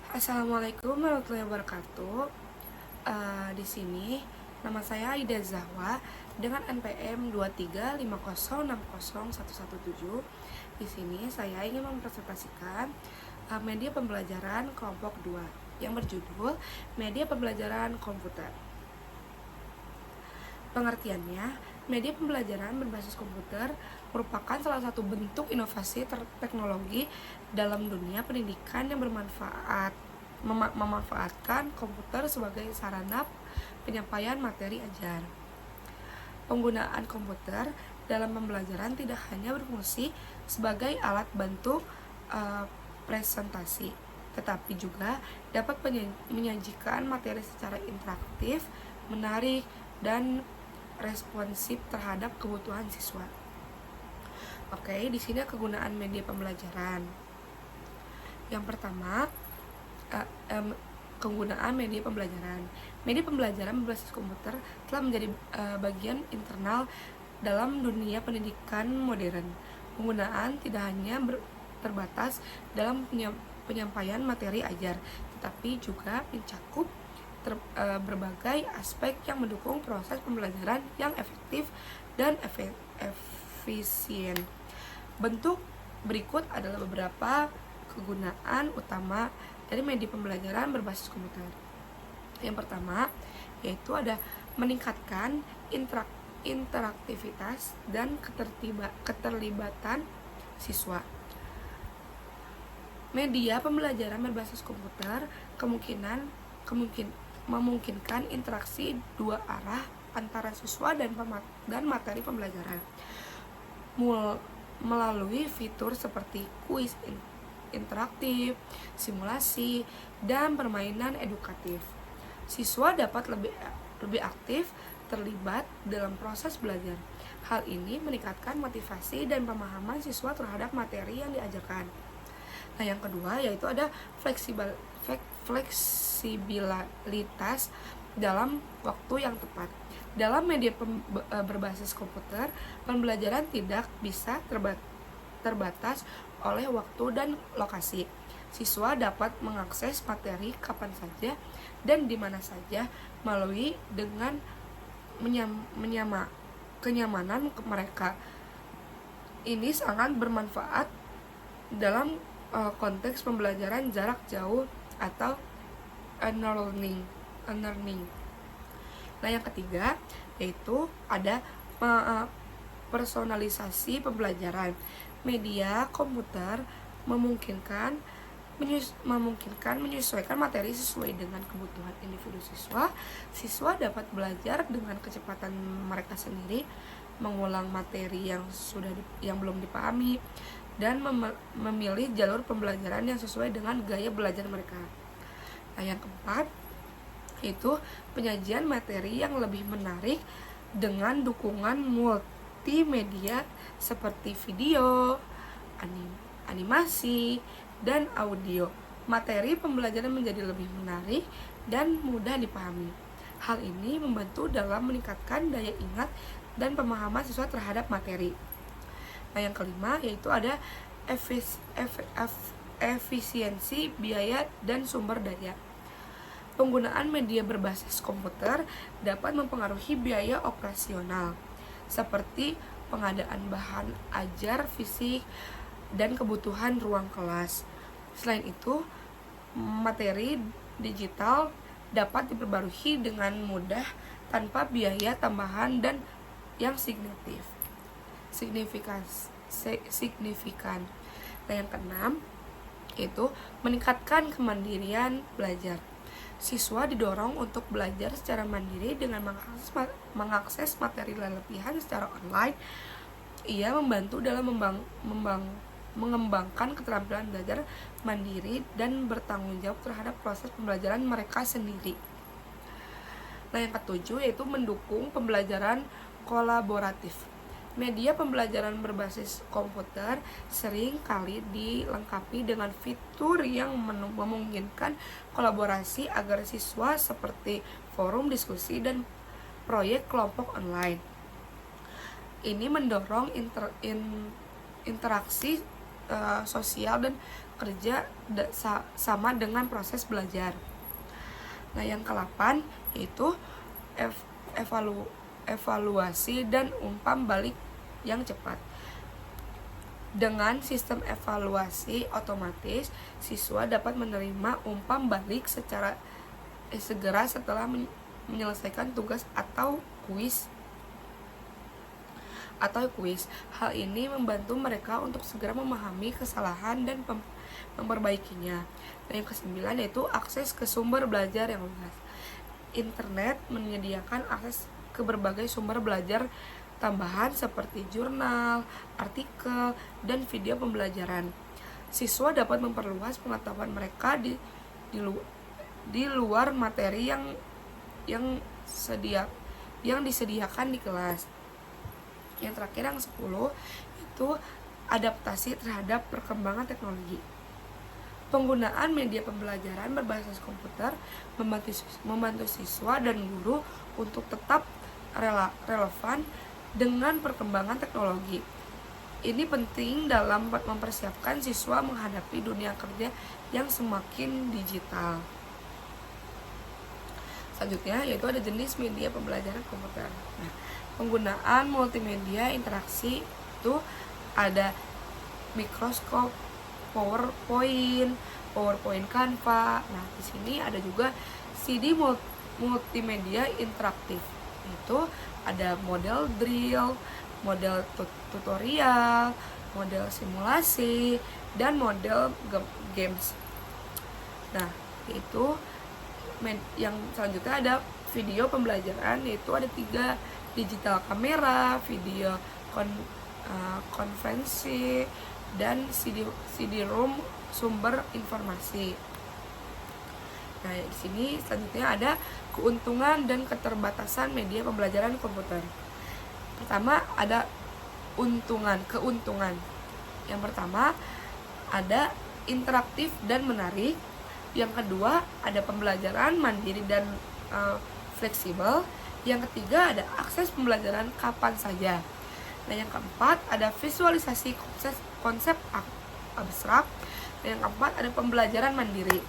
Assalamualaikum warahmatullahi wabarakatuh. Di sini nama saya Aida Zahwa dengan NPM 235060117. Di sini saya ingin mempresentasikan media pembelajaran kelompok 2 yang berjudul Media Pembelajaran Komputer. Pengertiannya, media pembelajaran berbasis komputer merupakan salah satu bentuk inovasi teknologi dalam dunia pendidikan yang memanfaatkan komputer sebagai sarana penyampaian materi ajar. Penggunaan komputer dalam pembelajaran tidak hanya berfungsi sebagai alat bantu presentasi, tetapi juga dapat menyajikan materi secara interaktif, menarik, dan responsif terhadap kebutuhan siswa. Oke, di sini kegunaan media pembelajaran. Yang pertama, kegunaan media pembelajaran. Media pembelajaran berbasis komputer telah menjadi bagian internal dalam dunia pendidikan modern. Penggunaan tidak hanya terbatas dalam penyampaian materi ajar, tetapi juga mencakup berbagai aspek yang mendukung proses pembelajaran yang efektif dan efisien. Bentuk berikut adalah beberapa kegunaan utama dari media pembelajaran berbasis komputer. Yang pertama, yaitu ada meningkatkan interaktivitas dan keterlibatan siswa. Media pembelajaran berbasis komputer memungkinkan interaksi dua arah antara siswa dan materi pembelajaran melalui fitur seperti kuis interaktif, simulasi, dan permainan edukatif. Siswa dapat lebih aktif terlibat dalam proses belajar. Hal ini meningkatkan motivasi dan pemahaman siswa terhadap materi yang diajarkan. Nah, yang kedua yaitu ada fleksibilitas dalam waktu yang tepat. Dalam media berbasis komputer, pembelajaran tidak bisa terbatas oleh waktu dan lokasi. Siswa dapat mengakses materi kapan saja dan di mana saja melalui dengan kenyamanan mereka. Ini sangat bermanfaat dalam konteks pembelajaran jarak jauh atau e-learning. Nah, yang ketiga yaitu ada personalisasi pembelajaran. Media komputer memungkinkan menyesuaikan materi sesuai dengan kebutuhan individu siswa. Siswa dapat belajar dengan kecepatan mereka sendiri, mengulang materi yang belum dipahami, dan memilih jalur pembelajaran yang sesuai dengan gaya belajar mereka. Nah, yang keempat yaitu penyajian materi yang lebih menarik dengan dukungan multimedia seperti video, animasi, dan audio. Materi pembelajaran menjadi lebih menarik dan mudah dipahami. Hal ini membantu dalam meningkatkan daya ingat dan pemahaman siswa terhadap materi. Nah, yang kelima yaitu ada efisiensi biaya dan sumber daya. Penggunaan media berbasis komputer dapat mempengaruhi biaya operasional, seperti pengadaan bahan ajar fisik dan kebutuhan ruang kelas. Selain itu, materi digital dapat diperbarui dengan mudah tanpa biaya tambahan dan yang signifikan. Nah, yang keenam yaitu meningkatkan kemandirian belajar. Siswa didorong untuk belajar secara mandiri dengan mengakses materi latihan secara online. Ia membantu dalam mengembangkan keterampilan belajar mandiri dan bertanggung jawab terhadap proses pembelajaran mereka sendiri. Nah, yang ketujuh yaitu mendukung pembelajaran kolaboratif. Media pembelajaran berbasis komputer sering kali dilengkapi dengan fitur yang memungkinkan kolaborasi agar siswa seperti forum diskusi dan proyek kelompok online. Ini mendorong interaksi sosial dan bekerja sama dengan proses belajar. Nah, yang ke-8 yaitu evaluasi dan umpan balik yang cepat. Dengan sistem evaluasi otomatis, siswa dapat menerima umpan balik segera setelah menyelesaikan tugas atau kuis. Hal ini membantu mereka untuk segera memahami kesalahan dan memperbaikinya. Dan yang ke-9 yaitu akses ke sumber belajar yang luas. Internet menyediakan akses ke berbagai sumber belajar tambahan seperti jurnal, artikel, dan video pembelajaran. Siswa dapat memperluas pengetahuan mereka di luar materi yang disediakan di kelas. Yang terakhir yang 10 itu adaptasi terhadap perkembangan teknologi. Penggunaan media pembelajaran berbasis komputer membantu siswa dan guru untuk tetap relevan dengan perkembangan teknologi. Ini penting dalam mempersiapkan siswa menghadapi dunia kerja yang semakin digital. Selanjutnya yaitu ada jenis media pembelajaran komputer. Nah, penggunaan multimedia interaksi itu ada Microsoft PowerPoint Canva. Nah, di sini ada juga CD multimedia interaktif. Itu ada model drill, model tutorial, model simulasi, dan model games. Nah, itu yang selanjutnya ada video pembelajaran, yaitu ada 3: digital kamera, video konferensi, dan CD-ROM sumber informasi. Nah, di sini selanjutnya ada keuntungan dan keterbatasan media pembelajaran komputer. Pertama ada keuntungan. Yang pertama ada interaktif dan menarik. Yang kedua ada pembelajaran mandiri dan fleksibel. Yang ketiga ada akses pembelajaran kapan saja. Nah, yang keempat ada visualisasi konsep abstrak. Dan yang keempat ada pembelajaran mandiri.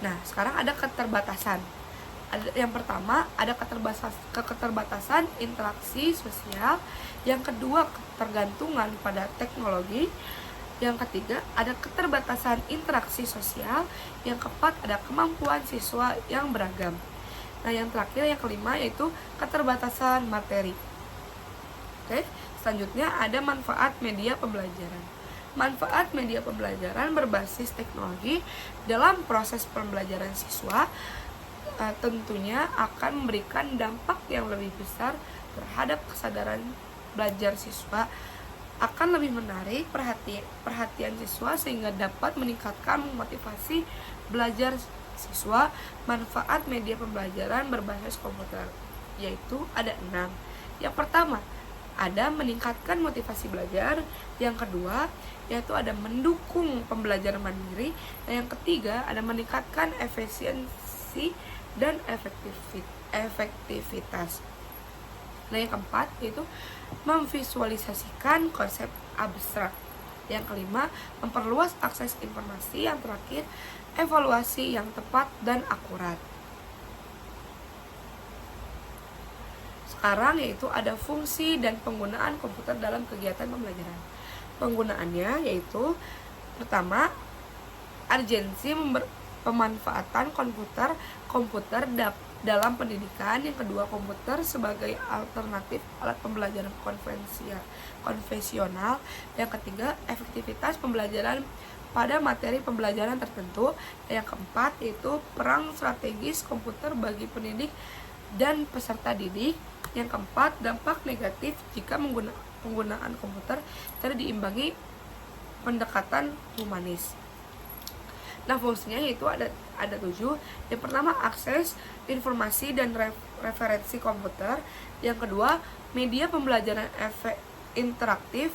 Nah, sekarang ada keterbatasan. Yang pertama ada keterbatasan interaksi sosial. Yang kedua ketergantungan pada teknologi. Yang ketiga ada keterbatasan interaksi sosial. Yang keempat ada kemampuan siswa yang beragam. Nah, yang terakhir yang kelima yaitu keterbatasan materi. Oke, selanjutnya ada manfaat media pembelajaran. Manfaat media pembelajaran berbasis teknologi dalam proses pembelajaran siswa tentunya akan memberikan dampak yang lebih besar terhadap kesadaran belajar siswa, akan lebih menarik perhatian siswa sehingga dapat meningkatkan motivasi belajar siswa. Manfaat media pembelajaran berbasis komputer yaitu ada 6. Yang pertama ada meningkatkan motivasi belajar. Yang kedua yaitu ada mendukung pembelajaran mandiri. Dan yang ketiga ada meningkatkan efisiensi dan efektivitas. Nah, yang keempat yaitu memvisualisasikan konsep abstrak. Yang kelima memperluas akses informasi. Yang terakhir evaluasi yang tepat dan akurat. Sekarang yaitu ada fungsi dan penggunaan komputer dalam kegiatan pembelajaran. Penggunaannya yaitu pertama urgensi pemanfaatan komputer dalam pendidikan. Yang kedua komputer sebagai alternatif alat pembelajaran konvensional. Yang ketiga efektivitas pembelajaran pada materi pembelajaran tertentu. Yang keempat yaitu peran strategis komputer bagi pendidik dan peserta didik. Yang keempat dampak negatif jika penggunaan komputer tidak diimbangi pendekatan humanis. Nah, fungsinya yaitu ada 7. Yang pertama akses informasi dan referensi komputer. Yang kedua media pembelajaran interaktif.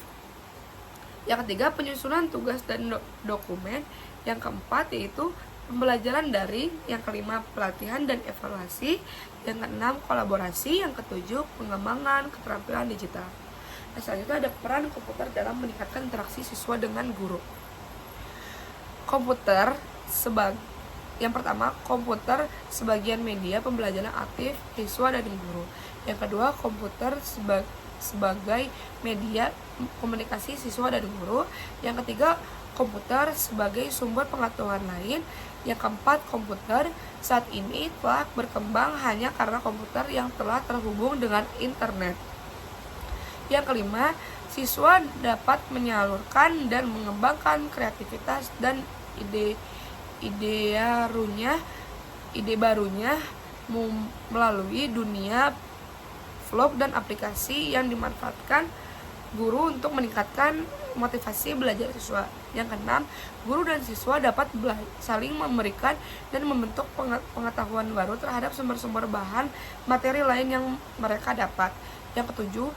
Yang ketiga penyusunan tugas dan dokumen. Yang keempat yaitu pembelajaran daring. Yang kelima pelatihan dan evaluasi. Yang keenam kolaborasi. Yang ketujuh pengembangan keterampilan digital. Nah, selanjutnya ada peran komputer dalam meningkatkan interaksi siswa dengan guru. Komputer yang pertama, komputer sebagian media pembelajaran aktif siswa dan guru. Yang kedua, komputer sebagai media komunikasi siswa dan guru. Yang ketiga, komputer sebagai sumber pengetahuan lain. Yang keempat, komputer saat ini telah berkembang hanya karena komputer yang telah terhubung dengan internet. Yang kelima, siswa dapat menyalurkan dan mengembangkan kreativitas dan ide barunya melalui dunia vlog dan aplikasi yang dimanfaatkan guru untuk meningkatkan motivasi belajar siswa. Yang keenam, guru dan siswa dapat saling memberikan dan membentuk pengetahuan baru terhadap sumber-sumber bahan materi lain yang mereka dapat. Yang ketujuh,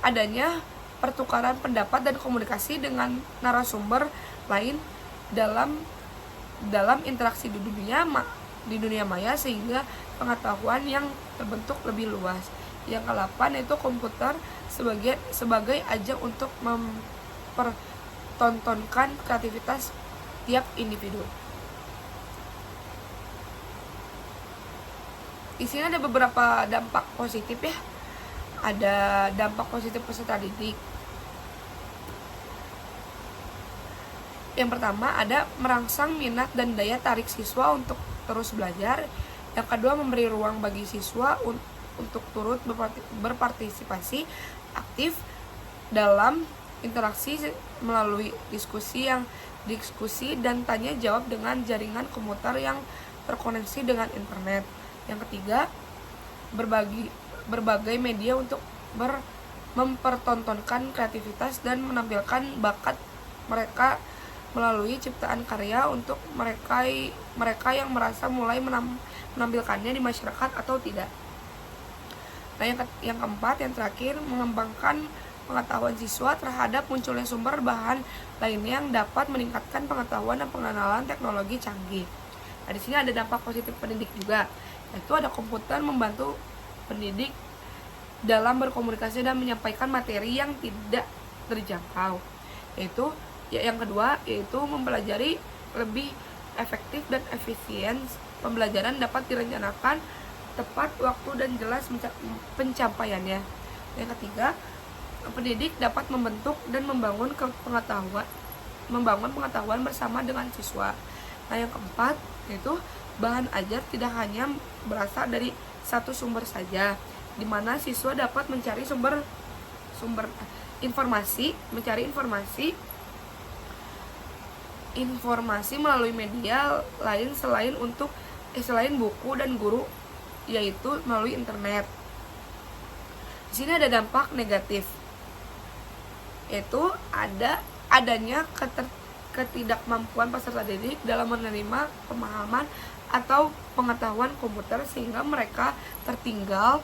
adanya pertukaran pendapat dan komunikasi dengan narasumber lain dalam interaksi di dunia maya sehingga pengetahuan yang terbentuk lebih luas. Yang ke-8 yaitu komputer sebagai ajang untuk mempertontonkan kreativitas tiap individu. Di sini ada beberapa dampak positif ya. Ada dampak positif peserta didik. Yang pertama, ada merangsang minat dan daya tarik siswa untuk terus belajar. Yang kedua, memberi ruang bagi siswa untuk turut berpartisipasi aktif dalam interaksi melalui diskusi dan tanya jawab dengan jaringan komputer yang terkoneksi dengan internet. Yang ketiga, berbagai media untuk mempertontonkan kreativitas dan menampilkan bakat mereka melalui ciptaan karya untuk mereka yang merasa mulai menampilkannya di masyarakat atau tidak. Nah, yang keempat, yang terakhir, mengembangkan pengetahuan siswa terhadap munculnya sumber bahan lainnya yang dapat meningkatkan pengetahuan dan pengenalan teknologi canggih. Nah, di sini ada dampak positif pendidik juga, yaitu ada komputer membantu pendidik dalam berkomunikasi dan menyampaikan materi yang tidak terjangkau. Yang kedua, yaitu mempelajari lebih efektif dan efisien. Pembelajaran dapat direncanakan tepat waktu dan jelas pencapaiannya. Yang ketiga, pendidik dapat membentuk dan membangun pengetahuan bersama dengan siswa. Nah, yang keempat, yaitu bahan ajar tidak hanya berasal dari satu sumber saja, di mana siswa dapat mencari informasi melalui media lain selain buku dan guru, yaitu melalui internet. Di sini ada dampak negatif, yaitu adanya ketidakmampuan peserta didik dalam menerima pemahaman atau pengetahuan komputer sehingga mereka tertinggal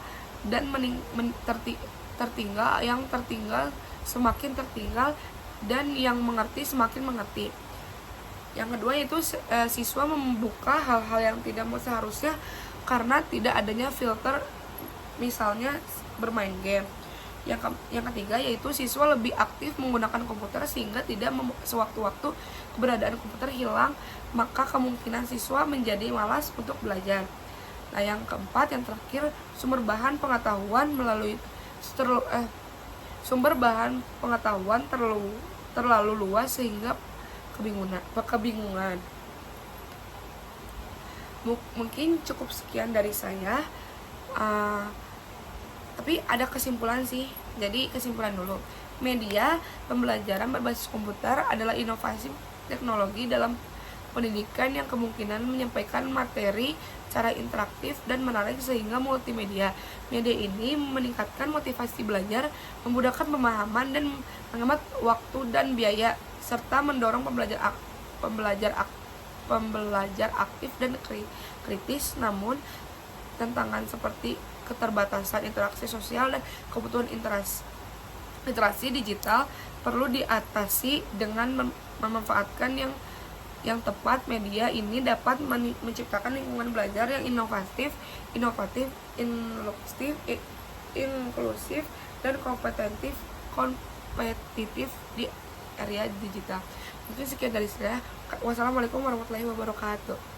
semakin tertinggal dan yang mengerti semakin mengerti. Yang kedua yaitu siswa membuka hal-hal yang tidak seharusnya karena tidak adanya filter, misalnya bermain game. Yang ketiga yaitu siswa lebih aktif menggunakan komputer sehingga tidak sewaktu-waktu keberadaan komputer hilang, maka kemungkinan siswa menjadi malas untuk belajar. Nah, yang keempat, yang terakhir, sumber bahan pengetahuan terlalu luas sehingga kebingungan. Mungkin cukup sekian dari saya. Tapi ada kesimpulan sih. Jadi kesimpulan dulu. Media pembelajaran berbasis komputer adalah inovasi teknologi dalam pendidikan yang kemungkinan menyampaikan materi secara interaktif dan menarik sehingga multimedia. Media ini meningkatkan motivasi belajar, memudahkan pemahaman dan menghemat waktu dan biaya, serta mendorong pembelajar aktif dan kritis. Namun tantangan seperti keterbatasan interaksi sosial dan kebutuhan literasi digital perlu diatasi dengan memanfaatkan yang tepat. Media ini dapat menciptakan lingkungan belajar yang inovatif, inklusif dan kompetitif di area digital. Mungkin sekian dari saya. Wassalamualaikum warahmatullahi wabarakatuh.